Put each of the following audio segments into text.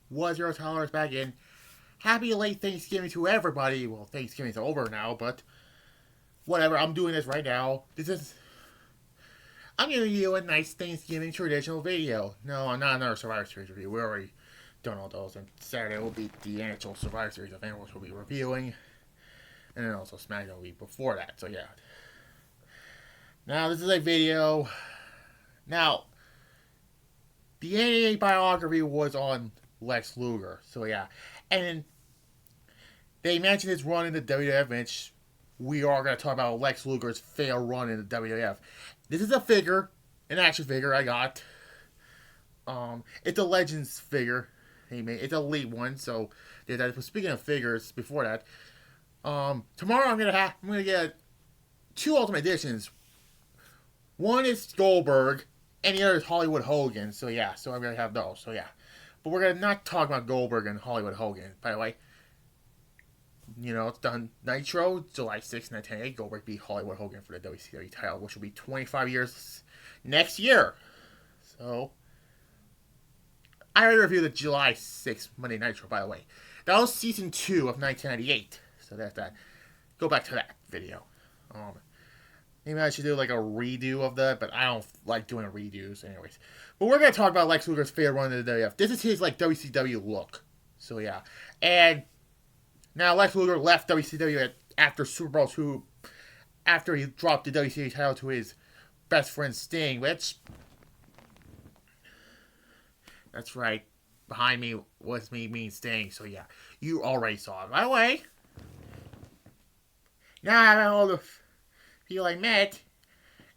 was your tolerance back in. Happy late Thanksgiving to everybody. Well, Thanksgiving's over now, but whatever. I'm doing this right now. I'm giving you a nice Thanksgiving traditional video. No, not another Survivor Series review. We already done all those. And Saturday will be the actual Survivor Series event, which we'll be reviewing. And then also SmackDown will be before that. So yeah. Now this is a video. Now, the NAA biography was on Lex Luger. So yeah. And they mentioned his run in the WWF, which we are going to talk about Lex Luger's failed run in the WWF. This is a figure, an action figure I got. It's a Legends figure. It's an elite one. So yeah, speaking of figures, before that, tomorrow I'm gonna get two Ultimate Editions. One is Goldberg, and the other is Hollywood Hogan. So yeah, so I'm gonna have those. So yeah, but we're gonna not talk about Goldberg and Hollywood Hogan. By the way, you know, it's done. Nitro, July 6th, 1998. Goldberg beat Hollywood Hogan for the WCW title, which will be 25 years next year. So I already reviewed the July 6th Monday Nitro. By the way, that was season 2 of 1998. So that's that. Go back to that video. Maybe I should do like a redo of that, but I don't like doing redos anyways. But we're going to talk about Lex Luger's failed run in the WWF. This is his like WCW look. So yeah. And now Lex Luger left WCW after Super Bowl II, after he dropped the WCW title to his best friend Sting, which, that's right, behind me was me Sting. So yeah, you already saw it. By the way, now I have all the people I met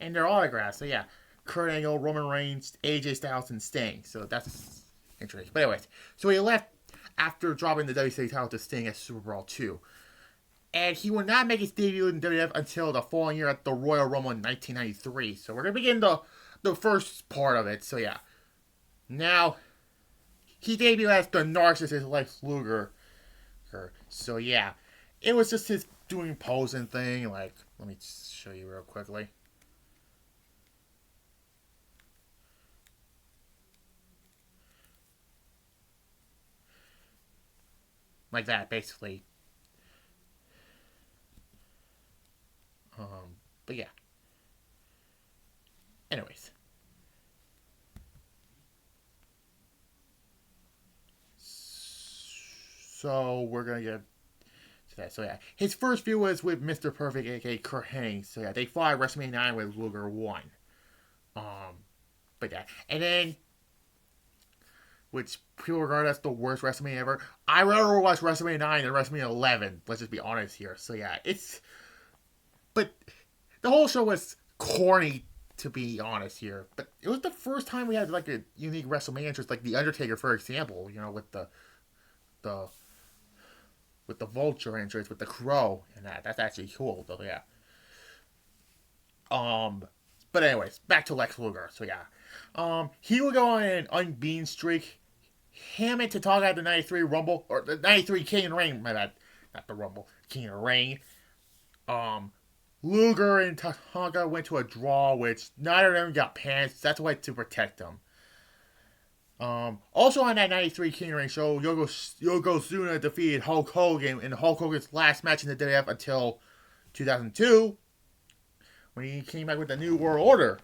and their autographs. So yeah, Kurt Angle, Roman Reigns, AJ Styles, and Sting. So that's interesting. But anyways, so he left after dropping the WCW title to Sting at Super Bowl II. And he would not make his debut in WWF until the following year at the Royal Rumble in 1993. So we're going to begin the first part of it. So yeah. Now, he debuted as the narcissist Lex Luger. So yeah. It was just his doing posing thing. Like, let me show you real quickly. Like that, basically. But yeah. Anyways. So we're gonna get to that. So yeah. His first feud was with Mr. Perfect, aka Kurt Hennig. So yeah, they fought at WrestleMania 9 with Luger won. But yeah. And then, which people regard as the worst WrestleMania ever. I rather watch WrestleMania 9 than WrestleMania 11. Let's just be honest here. So yeah, but the whole show was corny, to be honest here. But it was the first time we had like a unique WrestleMania entrance, like the Undertaker, for example. You know, with the Vulture entrance with the Crow and that. That's actually cool. So yeah. But anyways, back to Lex Luger. So yeah. He would go on an unbeaten streak. Hammett to talk about the 93 Rumble, or the 93 King of the Ring, my bad. Not the Rumble, King of the Ring. Luger and Tatanka went to a draw, which neither of them got pants. That's why to protect them. Also on that 93 King of the Ring show, Yokozuna defeated Hulk Hogan in Hulk Hogan's last match in the WWF until 2002, when he came back with the New World Order.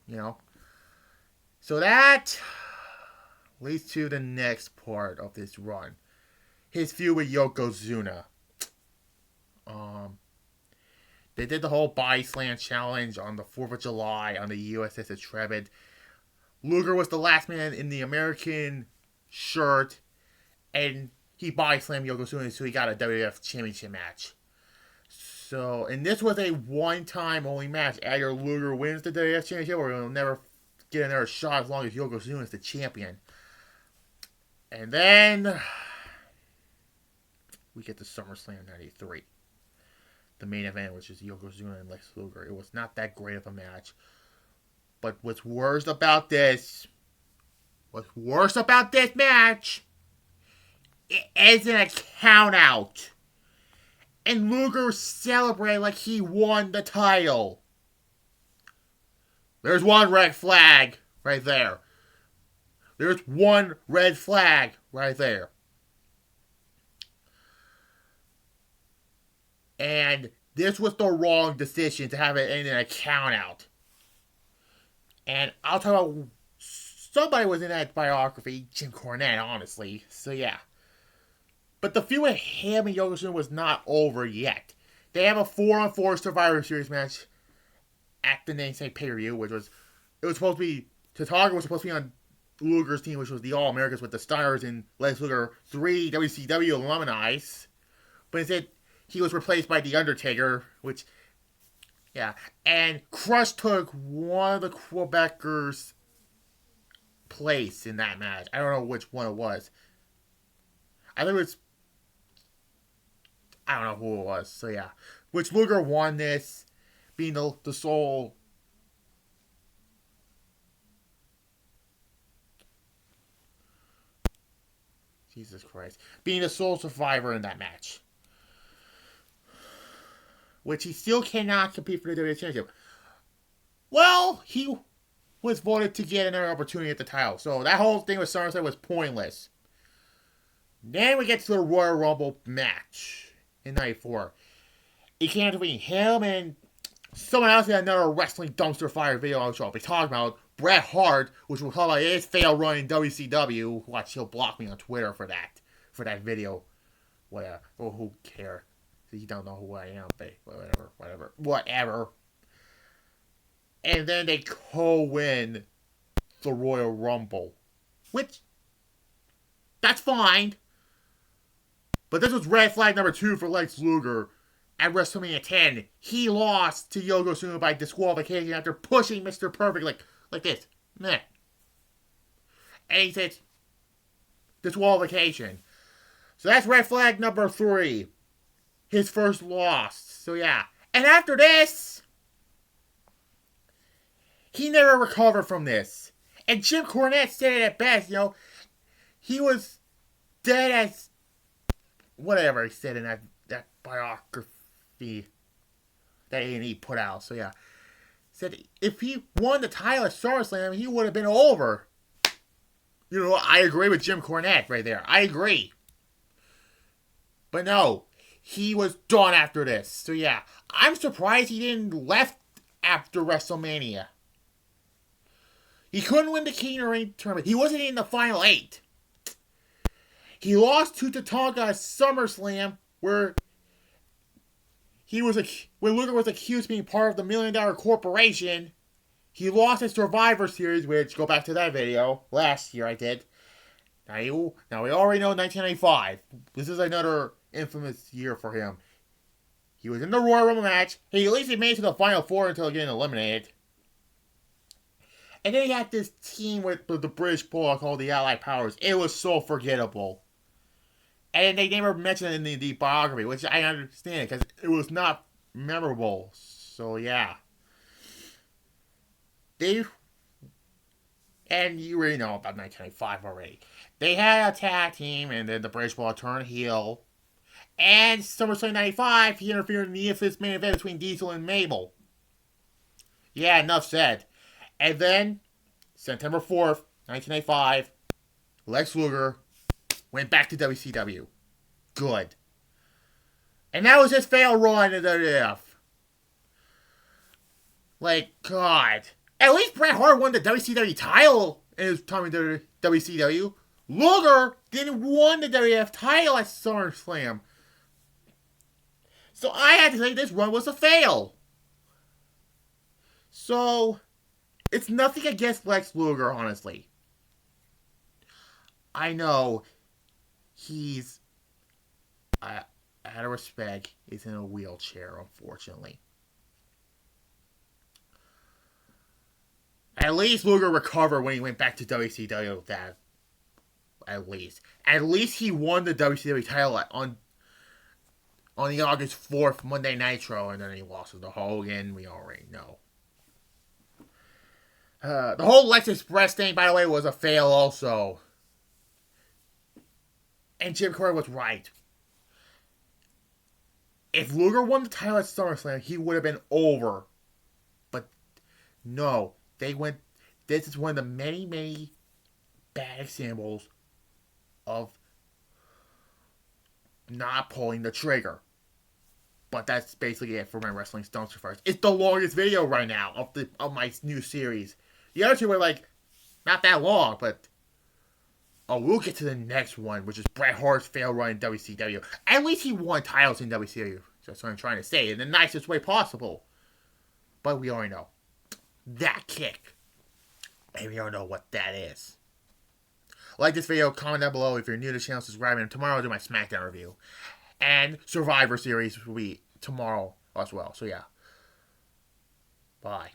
You know. So that leads to the next part of this run. His feud with Yokozuna. They did the whole body slam challenge on the 4th of July on the USS Intrepid. Luger was the last man in the American shirt, and he body slammed Yokozuna, so he got a WWF Championship match. So, and this was a one-time only match. Either Luger wins the WWF Championship, or he'll never get another shot as long as Yokozuna is the champion. And then we get to SummerSlam 93. The main event, which is Yokozuna and Lex Luger. It was not that great of a match. But what's worse about this match, it isn't a count out. And Luger celebrated like he won the title. There's one red flag right there. There's one red flag right there. And this was the wrong decision to have it in a count out. And I'll talk about somebody was in that biography, Jim Cornette, honestly. So yeah. But the feud with him and Yokozuna was not over yet. They have a 4-on-4 Survivor Series match at the namesake pay-per-view, which was, it was supposed to be, Tatanka was supposed to be on Luger's team, which was the All-Americans with the Stars and Lex Luger, 3 WCW alumni. But instead, he was replaced by The Undertaker, which, yeah. And Crush took one of the Quebecers' place in that match. I don't know which one it was. I think it was, I don't know who it was. So yeah. Which Luger won this, being the sole. Jesus Christ. Being the sole survivor in that match. Which he still cannot compete for the WWE Championship. Well, he was voted to get another opportunity at the title. So that whole thing with SummerSlam was pointless. Then we get to the Royal Rumble match in '94. It came between him and someone else in another wrestling dumpster fire video I'll be talking about. Bret Hart, which will call about his fail run in WCW. Watch, he'll block me on Twitter for that video. Whatever. Oh, who cares? You don't know who I am, but whatever. And then they co-win the Royal Rumble. Which, that's fine. But this was red flag number 2 for Lex Luger at WrestleMania 10. He lost to Yokozuna by disqualification after pushing Mr. Perfect like this. Meh. And he said, disqualification. So that's red flag number 3. His first loss. So yeah. And after this, he never recovered from this. And Jim Cornette said it at best, he was dead as whatever he said in that biography that A&E put out. So yeah. Said if he won the title at SummerSlam, he would have been over. I agree with Jim Cornette right there. I agree. But no. He was done after this. So yeah, I'm surprised he didn't left after WrestleMania. He couldn't win the King of the Ring tournament. He wasn't in the final 8. He lost to Tatanka at SummerSlam, where when Luger was accused of being part of the $1 Million Corporation. He lost at Survivor Series, which, go back to that video, last year I did. Now we already know 1995. This is another infamous year for him. He was in the Royal Rumble match. He at least made it to the Final 4 until getting eliminated. And then he had this team with the British Bulldog called the Allied Powers. It was so forgettable. And they never mentioned it in the biography, which I understand because it was not memorable. So yeah. And you already know about 1995 already. They had a tag team, and then the British Bulldog turned heel. And SummerSlam 95, he interfered in the infamous main event between Diesel and Mabel. Yeah, enough said. And then, September 4th, 1995, Lex Luger went back to WCW. Good. And that was his fail run in the WWF. God. At least Bret Hart won the WCW title in his time in WCW. Luger didn't win the WWF title at SummerSlam. So I had to say this run was a fail. So, it's nothing against Lex Luger, honestly. I know he's, out of respect, is in a wheelchair, unfortunately. At least Luger recovered when he went back to WCW. At least he won the WCW title on the August 4th Monday Nitro, and then he lost to the Hogan. We already know. The whole Lex Express thing, by the way, was a fail also. And Jim Cornette was right. If Luger won the title at SummerSlam, he would have been over. But no, they went. This is one of the many bad examples of not pulling the trigger. But that's basically it for my Wrestling Dumpsterfires. It's the longest video right now of my new series. The other two were like not that long, but we'll get to the next one, which is Bret Hart's failed run in WCW. At least he won titles in WCW. That's what I'm trying to say, in the nicest way possible. But we already know that kick, and we don't know what that is. Like this video, comment down below if you're new to the channel, subscribe, and tomorrow I'll do my SmackDown review. And Survivor Series will be tomorrow as well. So yeah. Bye.